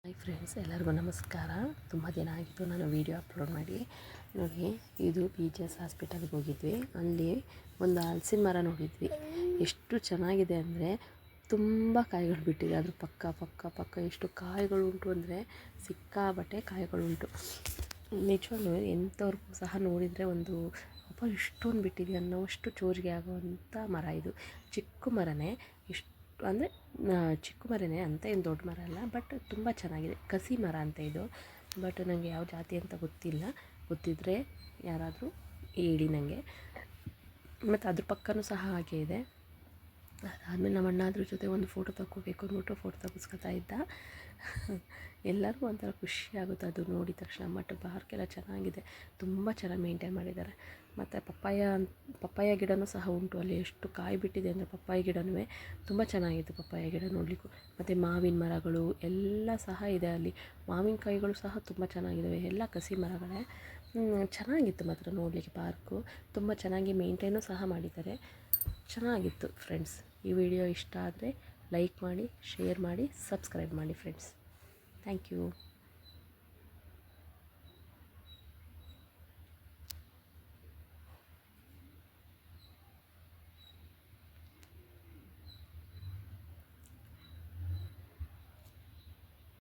Hi friends, ಎಲ್ಲರಿಗೂ ನಮಸ್ಕಾರ. ತುಂಬ ದಿನ ಆಗಿತ್ತು ನಾನು ವೀಡಿಯೋ ಅಪ್ಲೋಡ್ ಮಾಡಿ. ನೋಡಿ, ಇದು BGS ಹಾಸ್ಪಿಟಲ್ಗೆ ಹೋಗಿದ್ವಿ. ಅಲ್ಲಿ ಒಂದು ಹಲಸಿನ ಮರ ನೋಡಿದ್ವಿ. ಎಷ್ಟು ಚೆನ್ನಾಗಿದೆ ಅಂದರೆ ತುಂಬ ಕಾಯಿಗಳು ಬಿಟ್ಟಿದೆ. ಅದ್ರ ಪಕ್ಕ ಎಷ್ಟು ಕಾಯಿಗಳು ಉಂಟು ಅಂದರೆ ಸಿಕ್ಕಾಬಟ್ಟೆ ಕಾಯಿಗಳುಂಟು. ನಿಜವಾಗ್ಲೂ ಎಂಥವ್ರಿಗೂ ಸಹ ನೋಡಿದರೆ ಒಂದು ಅಪ್ಪ ಇಷ್ಟೊಂದು ಬಿಟ್ಟಿದೆ ಅನ್ನೋಷ್ಟು ಚೋರಿಗೆ ಆಗುವಂಥ ಮರ ಇದು. ಚಿಕ್ಕ ಮರನೇ, ಇಷ್ಟು ಅಂದರೆ ಚಿಕ್ಕ ಮರನೇ ಅಂತ ಏನು ದೊಡ್ಡ ಮರ ಅಲ್ಲ, ಬಟ್ ತುಂಬ ಚೆನ್ನಾಗಿದೆ. ಕಸಿ ಮರ ಅಂತ ಇದು, ಬಟ್ ನನಗೆ ಯಾವ ಜಾತಿ ಅಂತ ಗೊತ್ತಿಲ್ಲ. ಗೊತ್ತಿದ್ದರೆ ಯಾರಾದರೂ ಹೇಳಿ ನನಗೆ. ಮತ್ತು ಅದ್ರ ಪಕ್ಕನೂ ಸಹ ಹಾಗೆ ಇದೆ. ಅದಾದಮೇಲೆ ನಮ್ಮ ಅಣ್ಣ ಅದ್ರ ಜೊತೆ ಒಂದು ಫೋಟೋ ತಗೋಬೇಕು ಅಂದ್ಬಿಟ್ಟು ಫೋಟೋ ತೆಗೆಸ್ಕೊತಾ ಇದ್ದ. ಎಲ್ಲರಿಗೂ ಒಂಥರ ಖುಷಿ ಆಗುತ್ತೆ ಅದು ನೋಡಿದ ತಕ್ಷಣ. ಬಟ್ ಪಾರ್ಕೆಲ್ಲ ಚೆನ್ನಾಗಿದೆ, ತುಂಬ ಚೆನ್ನಾಗಿ ಮೇಂಟೈನ್ ಮಾಡಿದ್ದಾರೆ. ಮತ್ತು ಪಪ್ಪಾಯ ಗಿಡನೂ ಸಹ ಉಂಟು ಅಲ್ಲಿ. ಎಷ್ಟು ಕಾಯಿ ಬಿಟ್ಟಿದೆ ಅಂದರೆ ಪಪ್ಪಾಯ ಗಿಡನೂ ತುಂಬ ಚೆನ್ನಾಗಿತ್ತು. ಪಪ್ಪಾಯ ಗಿಡ ನೋಡಲಿಕ್ಕೂ. ಮತ್ತು ಮಾವಿನ ಮರಗಳು ಎಲ್ಲ ಸಹ ಇದೆ ಅಲ್ಲಿ. ಮಾವಿನಕಾಯಿಗಳು ಸಹ ತುಂಬ ಚೆನ್ನಾಗಿದ್ದಾವೆ. ಎಲ್ಲ ಕಸಿ ಮರಗಳೇ. ಚೆನ್ನಾಗಿತ್ತು ಮಾತ್ರ ನೋಡಲಿಕ್ಕೆ. ಪಾರ್ಕು ತುಂಬ ಚೆನ್ನಾಗಿ ಮೇಂಟೈನು ಸಹ ಮಾಡಿದ್ದಾರೆ. ಚೆನ್ನಾಗಿತ್ತು ಫ್ರೆಂಡ್ಸ್. ಈ ವಿಡಿಯೋ ಇಷ್ಟ ಆದರೆ ಲೈಕ್ ಮಾಡಿ, ಶೇರ್ ಮಾಡಿ, ಸಬ್ಸ್ಕ್ರೈಬ್ ಮಾಡಿ ಫ್ರೆಂಡ್ಸ್. Thank you.